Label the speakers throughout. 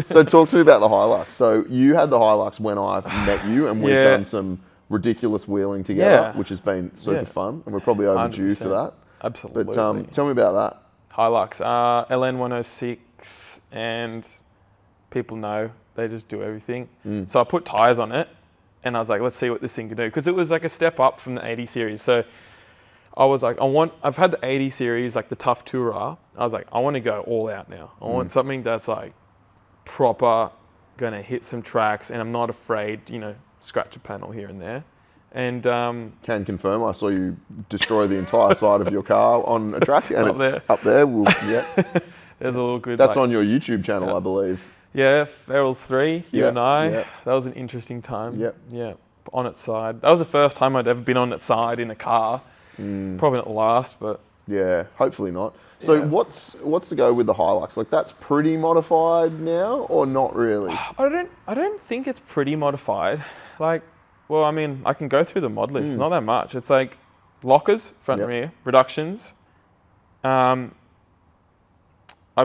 Speaker 1: So talk to me about the Hilux. So you had the Hilux when I met you, and we've done some ridiculous wheeling together, which has been super fun, and we're probably overdue for that.
Speaker 2: Absolutely.
Speaker 1: But tell me about that.
Speaker 2: Hilux, LN106, and people know they just do everything. So I put tyres on it, and I was like, let's see what this thing can do, because it was like a step up from the 80 series. So I was like, I've had the 80 series, like the Tough Tourer. I was like, I want to go all out now. I want something that's like proper, gonna hit some tracks, and I'm not afraid, scratch a panel here and there. And
Speaker 1: can confirm, I saw you destroy the entire side of your car on a track, and it's up there.
Speaker 2: There's a little good.
Speaker 1: That's on your YouTube channel, I believe.
Speaker 2: Yeah, Ferals 3, you and I. That was an interesting time. Yeah, on its side. That was the first time I'd ever been on its side in a car. Probably not the last, but
Speaker 1: yeah, hopefully not. So what's the go with the Hilux? Like, that's pretty modified now, or not really?
Speaker 2: I don't think it's pretty modified. Like, well, I mean, I can go through the mod list. It's not that much. It's like lockers, front and rear, reductions. I've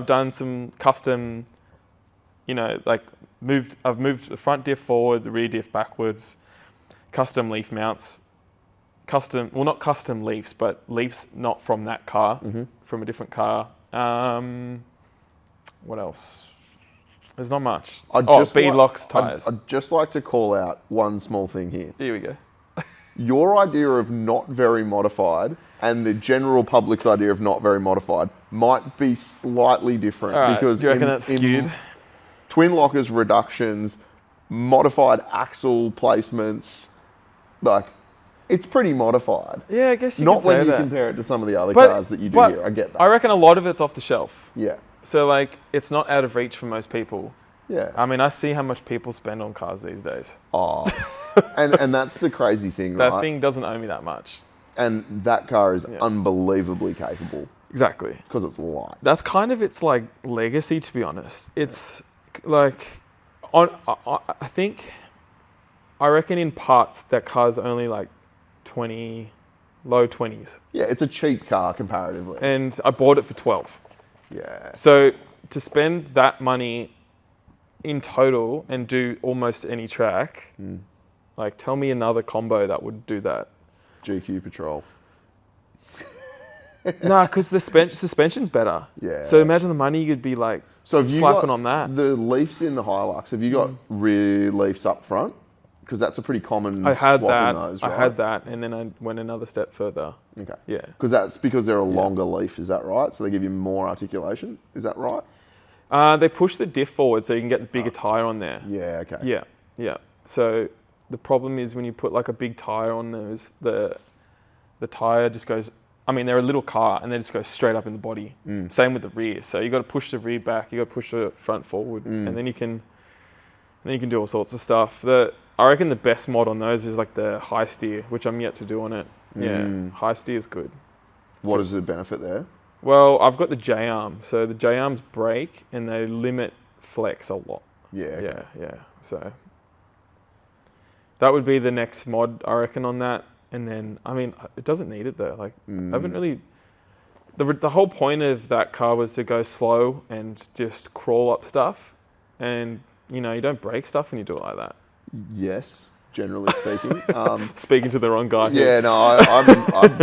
Speaker 2: done some custom, I've moved the front diff forward, the rear diff backwards, custom leaf mounts. Not custom leafs, but leafs not from that car, from a different car. What else? There's not much. Beadlocks tyres.
Speaker 1: I'd just like to call out one small thing here.
Speaker 2: Here we go.
Speaker 1: Your idea of not very modified and the general public's idea of not very modified might be slightly different.
Speaker 2: All right.
Speaker 1: Because
Speaker 2: do you reckon that's skewed?
Speaker 1: Twin lockers, reductions, modified axle placements, like, it's pretty modified.
Speaker 2: Yeah, I guess you
Speaker 1: Not
Speaker 2: can say
Speaker 1: when you
Speaker 2: that.
Speaker 1: compare it to some of the other cars that you do here. I get that.
Speaker 2: I reckon a lot of it's off the shelf.
Speaker 1: Yeah.
Speaker 2: So, like, it's not out of reach for most people.
Speaker 1: Yeah.
Speaker 2: I mean, I see how much people spend on cars these days.
Speaker 1: Oh. and that's the crazy thing, right?
Speaker 2: That thing doesn't owe me that much.
Speaker 1: And that car is unbelievably capable.
Speaker 2: Exactly.
Speaker 1: Because it's light.
Speaker 2: That's kind of its, like, legacy, to be honest. It's, like, I reckon in parts that car's only, like, low 20s.
Speaker 1: Yeah, it's a cheap car comparatively.
Speaker 2: And I bought it for 12.
Speaker 1: Yeah.
Speaker 2: So to spend that money in total and do almost any track, like, tell me another combo that would do that.
Speaker 1: GQ Patrol.
Speaker 2: Nah, because the suspension's better.
Speaker 1: Yeah.
Speaker 2: So imagine the money you'd be like slapping on that.
Speaker 1: The leafs in the Hilux, have you got rear leafs up front? Because that's a pretty common
Speaker 2: I had
Speaker 1: swap
Speaker 2: that.
Speaker 1: in those, right?
Speaker 2: I had that, and then I went another step further.
Speaker 1: Okay.
Speaker 2: Yeah.
Speaker 1: Because that's because they're a longer leaf, is that right? So they give you more articulation, is that right?
Speaker 2: They push the diff forward so you can get the bigger tyre on there.
Speaker 1: Yeah, okay.
Speaker 2: Yeah. So the problem is when you put like a big tyre on those, the tyre just goes, I mean, they're a little car and they just go straight up in the body. Same with the rear. So you got to push the rear back, you got to push the front forward, and then you can do all sorts of stuff. I reckon the best mod on those is like the high steer, which I'm yet to do on it. Yeah, high steer is good.
Speaker 1: What is the benefit there?
Speaker 2: Well, I've got the J-arm. So the J-arms brake and they limit flex a lot.
Speaker 1: Yeah. Okay.
Speaker 2: Yeah. So that would be the next mod, I reckon, on that. And then, I mean, it doesn't need it though. Like, I haven't really... The whole point of that car was to go slow and just crawl up stuff. And, you don't break stuff when you do it like that.
Speaker 1: Yes, generally speaking.
Speaker 2: Speaking to the wrong guy.
Speaker 1: Yeah, no,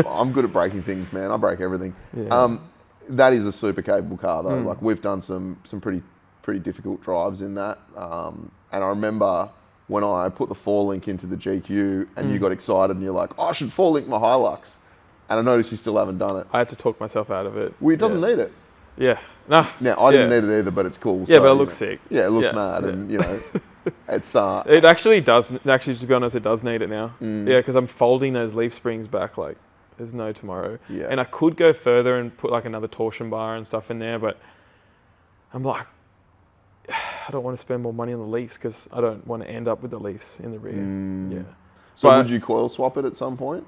Speaker 1: I'm good at breaking things, man. I break everything.
Speaker 2: Yeah.
Speaker 1: That is a super capable car, though. Like, we've done some pretty difficult drives in that. And I remember when I put the 4-link into the GQ and you got excited and you're like, I should 4-link my Hilux. And I noticed you still haven't done it.
Speaker 2: I had to talk myself out of it.
Speaker 1: Well, it doesn't need it.
Speaker 2: Yeah. Nah.
Speaker 1: Now, I didn't need it either, but it's cool.
Speaker 2: Yeah, but it looks sick.
Speaker 1: Yeah, it looks mad. And, it's...
Speaker 2: It actually does. Actually, to be honest, it does need it now. Yeah, because I'm folding those leaf springs back like there's no tomorrow.
Speaker 1: Yeah.
Speaker 2: And I could go further and put like another torsion bar and stuff in there, but I'm like, I don't want to spend more money on the leaves because I don't want to end up with the leaves in the rear. Yeah.
Speaker 1: So would you coil swap it at some point?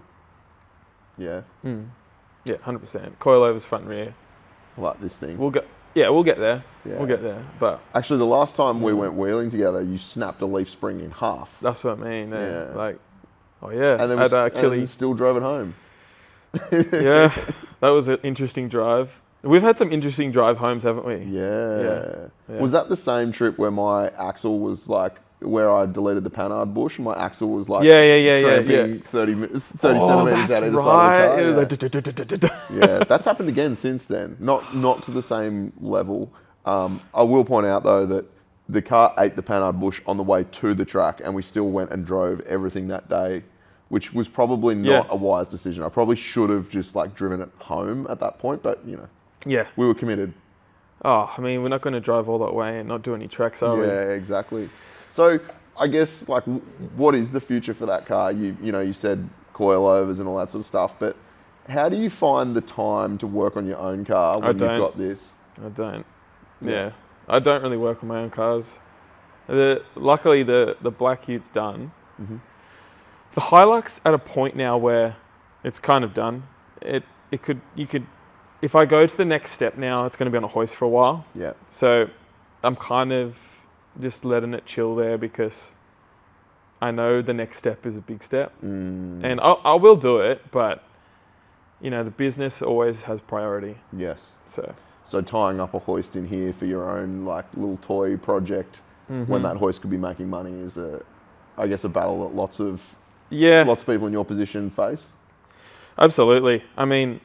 Speaker 1: Yeah.
Speaker 2: Yeah, 100%. Coilovers front and rear.
Speaker 1: Like this thing.
Speaker 2: We'll get there.
Speaker 1: Yeah.
Speaker 2: We'll get there. But
Speaker 1: actually, the last time we went wheeling together, you snapped a leaf spring in half.
Speaker 2: That's what I mean. Yeah. Like,
Speaker 1: and then
Speaker 2: Achilles
Speaker 1: still drove it home.
Speaker 2: Yeah, that was an interesting drive. We've had some interesting drive homes, haven't we?
Speaker 1: Yeah.
Speaker 2: Yeah.
Speaker 1: Was that the same trip where my axle was like, where I deleted the Panhard bush and my axle was like tramping 30 centimetres out either side of the car?
Speaker 2: It was like,
Speaker 1: Yeah, that's happened again since then. Not to the same level. I will point out though that the car ate the Panhard bush on the way to the track, and we still went and drove everything that day, which was probably not a wise decision. I probably should have just like driven it home at that point, but you know,
Speaker 2: yeah.
Speaker 1: we were committed.
Speaker 2: Oh, I mean, we're not going to drive all that way and not do any tracks, are we?
Speaker 1: Yeah, exactly. So I guess like, what is the future for that car? You know, you said coilovers and all that sort of stuff, but how do you find the time to work on your own car when you've got this?
Speaker 2: I don't. Yeah. I don't really work on my own cars. Luckily, the Black Utte's done.
Speaker 1: Mm-hmm.
Speaker 2: The Hilux at a point now where it's kind of done. You could, if I go to the next step now, it's going to be on a hoist for a while.
Speaker 1: Yeah.
Speaker 2: So I'm kind of just letting it chill there because I know the next step is a big step. And I will do it, but you know, the business always has priority.
Speaker 1: Yes.
Speaker 2: So
Speaker 1: tying up a hoist in here for your own like little toy project when that hoist could be making money is I guess a battle that lots of people in your position face.
Speaker 2: Absolutely. I mean,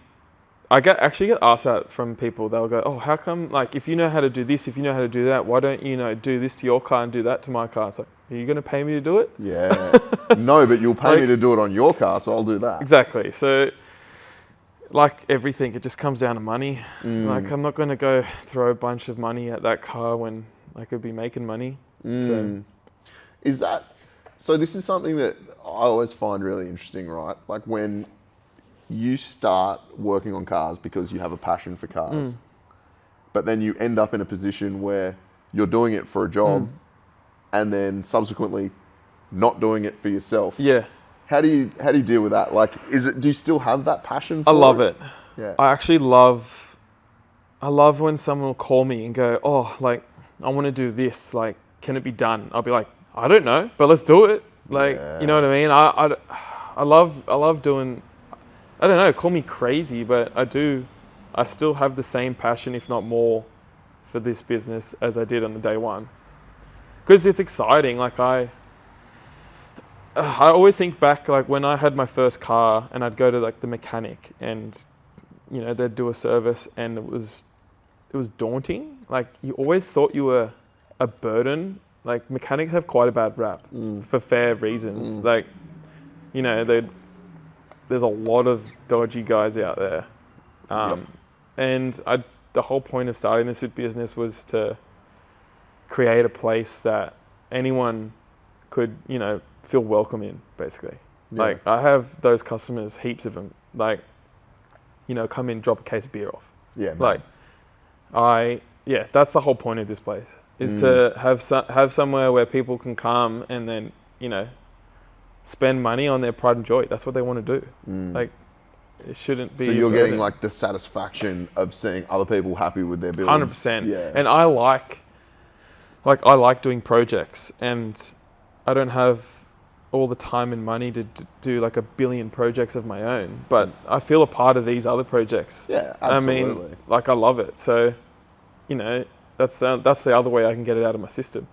Speaker 2: I actually get asked that from people. They'll go, "Oh, how come? Like, if you know how to do this, if you know how to do that, why don't you do this to your car and do that to my car?" It's like, are you going to pay me to do it?
Speaker 1: Yeah. No, but you'll pay me to do it on your car, so I'll do that.
Speaker 2: Exactly. So, like everything, it just comes down to money. Like, I'm not going to go throw a bunch of money at that car when I could be making money. So,
Speaker 1: so this is something that I always find really interesting, right? Like when you start working on cars because you have a passion for cars, but then you end up in a position where you're doing it for a job and then subsequently not doing it for yourself.
Speaker 2: Yeah.
Speaker 1: How do you deal with that? Like, do you still have that passion for it?
Speaker 2: I love it.
Speaker 1: Yeah.
Speaker 2: I actually love when someone will call me and go, "Oh, like, I want to do this. Like, can it be done?" I'll be like, "I don't know, but let's do it." Like, you know what I mean? I love doing, I don't know, call me crazy, but I still have the same passion, if not more, for this business as I did on the day one. Because it's exciting. Like, I always think back, like, when I had my first car and I'd go to, like, the mechanic and, you know, they'd do a service and it was daunting. Like, you always thought you were a burden. Like, mechanics have quite a bad rap for fair reasons. Like, you know, there's a lot of dodgy guys out there. And the whole point of starting this business was to create a place that anyone could, you know, feel welcome in, basically. Yeah. Like, I have those customers, heaps of them, like, you know, come in, drop a case of beer off.
Speaker 1: Yeah.
Speaker 2: Man. Like, that's the whole point of this place, is to have somewhere where people can come and then, you know, spend money on their pride and joy. That's what they want to do. Like, it shouldn't be.
Speaker 1: So you're getting like the satisfaction of seeing other people happy with their builds.
Speaker 2: 100%.
Speaker 1: Yeah.
Speaker 2: And I like doing projects, and I don't have all the time and money to do like a billion projects of my own, but I feel a part of these other projects.
Speaker 1: Yeah, absolutely.
Speaker 2: I mean, like, I love it. So, you know, that's the other way I can get it out of my system.